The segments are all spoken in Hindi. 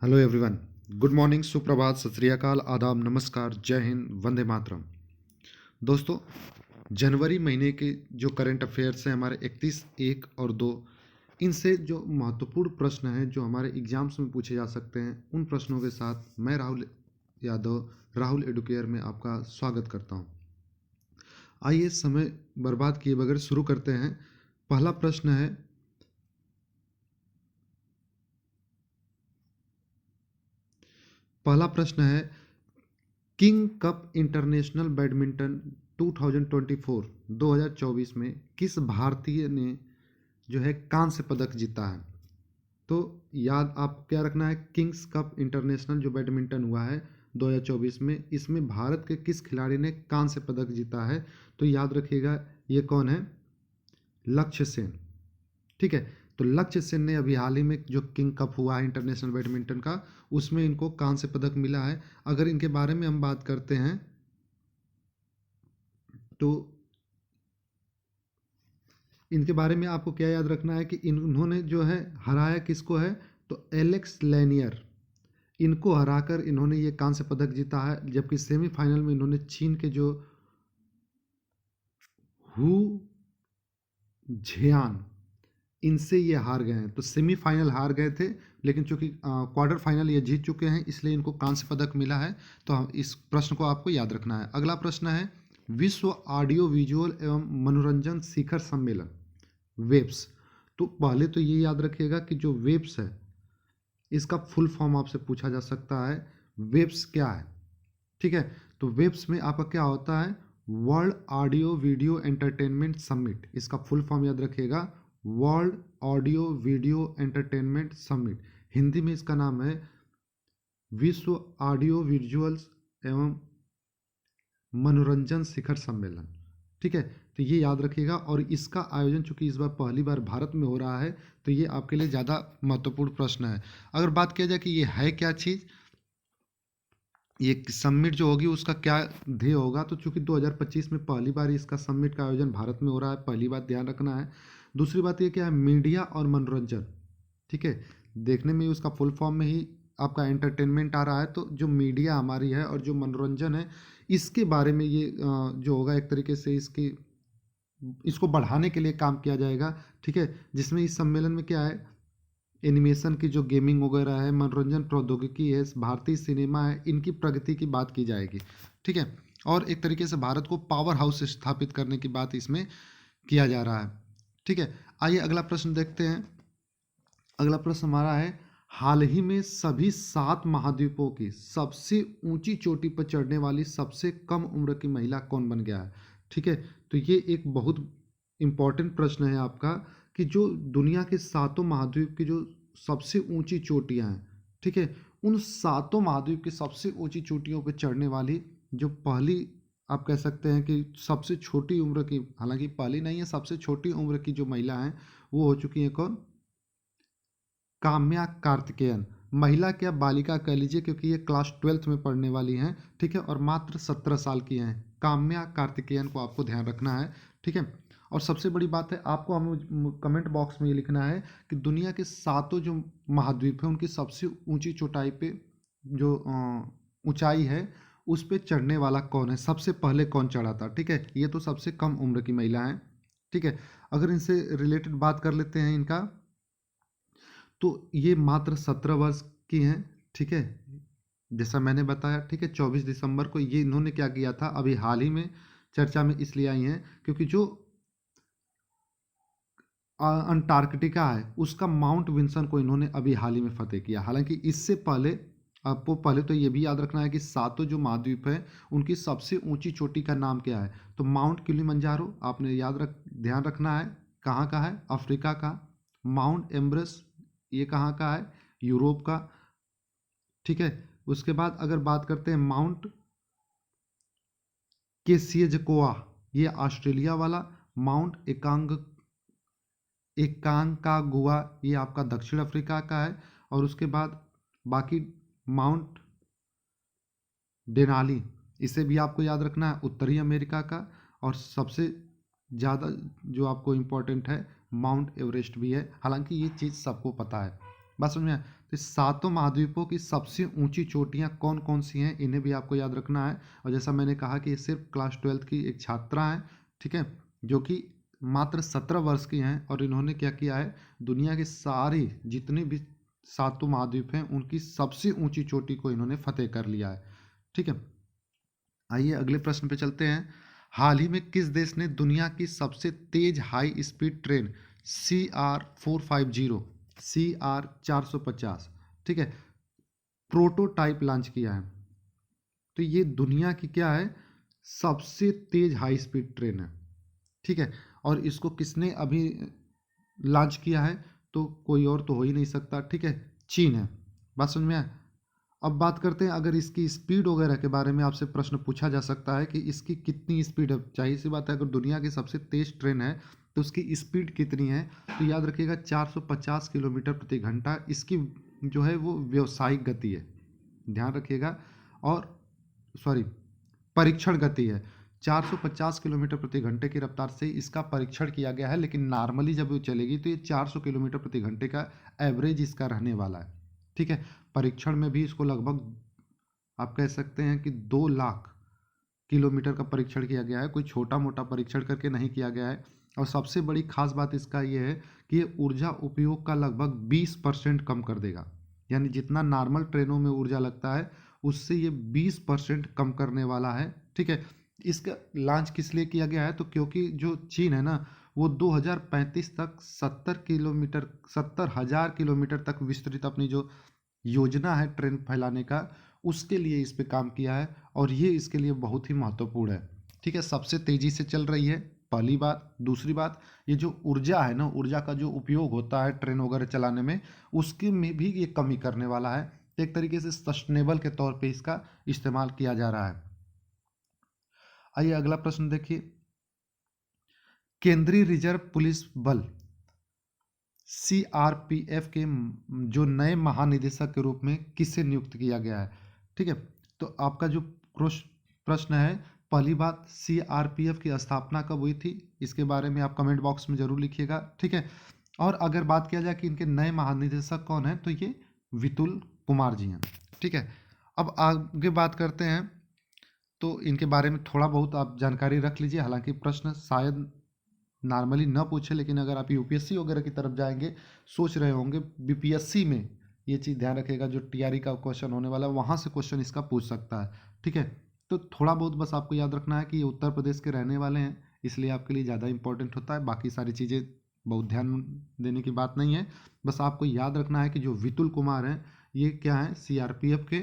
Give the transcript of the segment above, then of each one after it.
Hello everyone. गुड मॉर्निंग, सुप्रभात, सत श्री अकाल, आदाब, नमस्कार, जय हिंद, वंदे मातरम। दोस्तों, जनवरी महीने के जो करंट अफेयर्स हैं हमारे 31, 1 और 2, इनसे जो महत्वपूर्ण प्रश्न हैं जो हमारे एग्जाम्स में पूछे जा सकते हैं, उन प्रश्नों के साथ मैं राहुल यादव, राहुल एडुकेयर में आपका स्वागत करता हूं। आइए समय बर्बाद किए बगैर शुरू करते हैं। पहला प्रश्न है, किंग कप इंटरनेशनल बैडमिंटन 2024 में किस भारतीय ने जो है कांस्य पदक जीता है। तो याद आप क्या रखना है, किंग्स कप इंटरनेशनल जो बैडमिंटन हुआ है 2024 में, इसमें भारत के किस खिलाड़ी ने कांस्य पदक जीता है। तो याद रखिएगा, ये कौन है, लक्ष्य सेन। ठीक है, तो लक्ष्य सेन ने अभी हाल ही में जो किंग कप हुआ है इंटरनेशनल बैडमिंटन का, उसमें इनको कांस्य पदक मिला है। अगर इनके बारे में हम बात करते हैं तो इनके बारे में आपको क्या याद रखना है कि इन्होंने जो है हराया किसको है, तो एलेक्स लैनियर, इनको हराकर इन्होंने ये कांस्य पदक जीता है। जबकि सेमीफाइनल में इन्होंने चीन के जो हु झियान, इनसे ये हार गए हैं। तो सेमीफाइनल हार गए थे, लेकिन चूंकि क्वार्टर फाइनल ये जीत चुके हैं, इसलिए इनको कांस्य पदक मिला है। तो हम इस प्रश्न को आपको याद रखना है। अगला प्रश्न है, विश्व ऑडियो विजुअल एवं मनोरंजन शिखर सम्मेलन वेब्स। तो पहले तो ये याद रखिएगा कि जो वेब्स है, इसका फुल फॉर्म आपसे पूछा जा सकता है, वेब्स क्या है। ठीक है, तो वेब्स में आपका क्या होता है, world audio video entertainment summit. इसका फुल फॉर्म याद रखिएगा, world audio video entertainment summit. Hindi में इसका नाम है विश्व ऑडियो विजुअल्स एवं मनोरंजन शिखर सम्मेलन। ठीक है, तो ये याद रखिएगा। और इसका आयोजन चूंकि इस बार पहली बार भारत में हो रहा है, तो ये आपके लिए ज़्यादा महत्वपूर्ण प्रश्न है। अगर बात किया जाए कि ये है क्या चीज़, ये समिट जो होगी उसका क्या ध्येय होगा, तो चूंकि 2025 में पहली बार इसका समिट का आयोजन भारत में हो रहा है, पहली बात ध्यान रखना है। दूसरी बात ये क्या है, मीडिया और मनोरंजन। ठीक है, देखने में उसका फुल फॉर्म में ही आपका एंटरटेनमेंट आ रहा है, तो जो मीडिया हमारी है और जो मनोरंजन है, इसके बारे में ये जो होगा, एक तरीके से इसको बढ़ाने के लिए काम किया जाएगा। ठीक है, जिसमें इस सम्मेलन में क्या है, एनिमेशन की जो गेमिंग वगैरह है, मनोरंजन प्रौद्योगिकी है, भारतीय सिनेमा है, इनकी प्रगति की बात की जाएगी। ठीक है, और एक तरीके से भारत को पावर हाउस स्थापित करने की बात इसमें किया जा रहा है। ठीक है, आइए अगला प्रश्न देखते हैं। अगला प्रश्न हमारा है, हाल ही में सभी 7 महाद्वीपों की सबसे ऊंची चोटी पर चढ़ने वाली सबसे कम उम्र की महिला कौन बन गया है। ठीक है, तो ये एक बहुत इंपॉर्टेंट प्रश्न है आपका, कि जो दुनिया के 7 महाद्वीप की जो सबसे ऊंची चोटियां हैं, ठीक है, उन 7 महाद्वीप की सबसे ऊंची चोटियों पर चढ़ने वाली जो पहली, आप कह सकते हैं कि सबसे छोटी उम्र की, हालांकि पहली नहीं है, सबसे छोटी उम्र की जो महिला हैं, वो हो चुकी हैं कौन, काम्या कार्तिकेयन। महिला क्या, बालिका कह लीजिए, क्योंकि ये क्लास 12th में पढ़ने वाली हैं। ठीक है, और मात्र 17 साल की हैं। काम्या कार्तिकेयन को आपको ध्यान रखना है। ठीक है, और सबसे बड़ी बात है, आपको हमें कमेंट बॉक्स में ये लिखना है कि दुनिया के 7 जो महाद्वीप हैं, उनकी सबसे ऊंची चोटाई पे जो ऊंचाई है, उस पे चढ़ने वाला कौन है, सबसे पहले कौन चढ़ा था। ठीक है, ये तो सबसे कम उम्र की महिला है। ठीक है, अगर इनसे रिलेटेड बात कर लेते हैं इनका, तो ये मात्र 17 वर्ष की हैं। ठीक है, जैसा मैंने बताया। ठीक है, 24 दिसंबर को ये इन्होंने क्या किया था, अभी हाल ही में चर्चा में इसलिए आई हैं क्योंकि जो अंटार्कटिका है, उसका माउंट विंसन को इन्होंने अभी हाल ही में फतेह किया। हालांकि इससे पहले, आपको पहले तो ये भी याद रखना है कि 7 जो महाद्वीप हैं, उनकी सबसे ऊंची चोटी का नाम क्या है। तो माउंट किलिमंजारो आपने ध्यान रखना है, कहाँ का है, अफ्रीका का। माउंट एम्ब्रेस, ये कहाँ का है, यूरोप का। ठीक है, उसके बाद अगर बात करते हैं माउंट केसियजकोआ, ये ऑस्ट्रेलिया वाला। माउंट एकांकागुआ, ये आपका दक्षिण अफ्रीका का है। और उसके बाद बाकी माउंट डेनाली, इसे भी आपको याद रखना है, उत्तरी अमेरिका का। और सबसे ज़्यादा जो आपको इम्पोर्टेंट है, माउंट एवरेस्ट भी है। हालांकि ये चीज़ सबको पता है, बात समझ में आया? तो सातों महाद्वीपों की सबसे ऊंची चोटियां कौन कौन सी हैं, इन्हें भी आपको याद रखना है। और जैसा मैंने कहा कि ये सिर्फ क्लास 12th की एक छात्रा है, ठीक है, जो कि मात्र 17 वर्ष की हैं, और इन्होंने क्या किया है, दुनिया की सारी जितनी भी सातों महाद्वीप हैं उनकी सबसे ऊंची चोटी को इन्होंने फतेह कर लिया है, ठीक है। आइए अगले प्रश्न पे चलते हैं। हाल ही में किस देश ने दुनिया की सबसे तेज high speed train CR450 CR450, ठीक है, प्रोटोटाइप लॉन्च किया है? तो ये दुनिया की क्या है, सबसे तेज हाई स्पीड ट्रेन है, ठीक है। और इसको किसने अभी लॉन्च किया है, तो कोई और तो हो ही नहीं सकता, ठीक है, चीन है। बात समझ में आया? अब बात करते हैं, अगर इसकी स्पीड वगैरह के बारे में आपसे प्रश्न पूछा जा सकता है कि इसकी कितनी स्पीड है, जाहिर सी बात है अगर दुनिया की सबसे तेज ट्रेन है तो उसकी स्पीड कितनी है, तो याद रखिएगा 450 किलोमीटर प्रति घंटा इसकी जो है वो व्यावसायिक गति है, ध्यान रखिएगा। और सॉरी, परीक्षण गति है, 450 किलोमीटर प्रति घंटे की रफ्तार से इसका परीक्षण किया गया है, लेकिन नॉर्मली जब वो चलेगी तो ये 400 किलोमीटर प्रति घंटे का एवरेज इसका रहने वाला है, ठीक है। परीक्षण में भी इसको लगभग आप कह सकते हैं कि 2 लाख किलोमीटर का परीक्षण किया गया है, कोई छोटा मोटा परीक्षण करके नहीं किया गया है। और सबसे बड़ी खास बात इसका ये है कि ये ऊर्जा उपयोग का लगभग 20% कम कर देगा, यानी जितना नॉर्मल ट्रेनों में ऊर्जा लगता है उससे ये 20% कम करने वाला है, ठीक है। इसका लॉन्च किस लिए किया गया है, तो क्योंकि जो चीन है ना वो 2035 तक 70,000 किलोमीटर तक विस्तृत अपनी जो योजना है ट्रेन फैलाने का, उसके लिए इस पे काम किया है, और ये इसके लिए बहुत ही महत्वपूर्ण है, ठीक है। सबसे तेजी से चल रही है, पहली बात। दूसरी बात, ये जो ऊर्जा है ना, ऊर्जा का जो उपयोग होता है ट्रेन वगैरह चलाने में, उसके में भी ये कमी करने वाला है। एक तरीके से सस्टेनेबल के तौर पे इसका इस्तेमाल किया जा रहा है। आइए अगला प्रश्न देखिए। केंद्रीय रिजर्व पुलिस बल CRPF के जो नए महानिदेशक के रूप में किसे नियुक्त किया गया है, ठीक है। तो आपका जो प्रश्न है, पहली बात, CRPF की स्थापना कब हुई थी, इसके बारे में आप कमेंट बॉक्स में जरूर लिखिएगा, ठीक है। और अगर बात किया जाए कि इनके नए महानिदेशक कौन है, तो ये विपुल कुमार जी हैं, ठीक है। अब आगे बात करते हैं, तो इनके बारे में थोड़ा बहुत आप जानकारी रख लीजिए, हालांकि प्रश्न शायद नॉर्मली न पूछे, लेकिन अगर आप यूपीएससी वगैरह की तरफ जाएंगे, सोच रहे होंगे बीपीएससी में, ये चीज़ ध्यान रखिएगा, जो टीआरई का क्वेश्चन होने वाला है वहाँ से क्वेश्चन इसका पूछ सकता है, ठीक है। तो थोड़ा बहुत बस आपको याद रखना है कि ये उत्तर प्रदेश के रहने वाले हैं, इसलिए आपके लिए ज़्यादा इंपॉर्टेंट होता है, बाकी सारी चीज़ें बहुत ध्यान देने की बात नहीं है। बस आपको याद रखना है कि जो विपुल कुमार हैं ये क्या है, CRPF के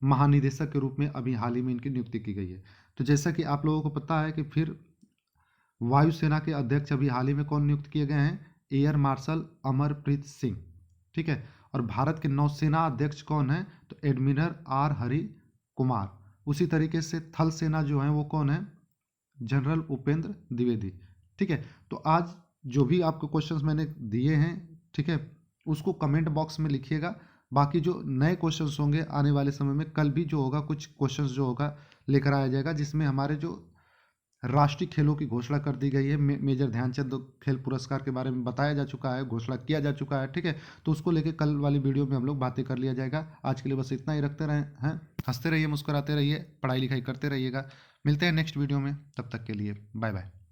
महानिदेशक के रूप में अभी हाल ही में इनकी नियुक्ति की गई है। तो जैसा कि आप लोगों को पता है कि फिर वायुसेना के अध्यक्ष अभी हाल ही में कौन नियुक्त किए गए हैं, एयर मार्शल अमरप्रीत सिंह, ठीक है। और भारत के नौसेना अध्यक्ष कौन है, तो एडमिरल R हरि कुमार। उसी तरीके से थल सेना जो है वो कौन है, जनरल उपेंद्र द्विवेदी, ठीक है। तो आज जो भी आपको क्वेश्चंस मैंने दिए हैं, ठीक है, उसको कमेंट बॉक्स में लिखिएगा। बाकी जो नए क्वेश्चंस होंगे आने वाले समय में, कल भी जो होगा कुछ क्वेश्चंस जो होगा लेकर आया जाएगा, जिसमें हमारे जो राष्ट्रीय खेलों की घोषणा कर दी गई है, मेजर ध्यानचंद खेल पुरस्कार के बारे में बताया जा चुका है, घोषणा किया जा चुका है, ठीक है। तो उसको लेके कल वाली वीडियो में हम लोग बातें कर लिया जाएगा। आज के लिए बस इतना ही रखते रहें, हैं, हंसते रहिए, मुस्कुराते रहिए, पढ़ाई लिखाई करते रहिएगा। मिलते हैं नेक्स्ट वीडियो में, तब तक के लिए बाय बाय।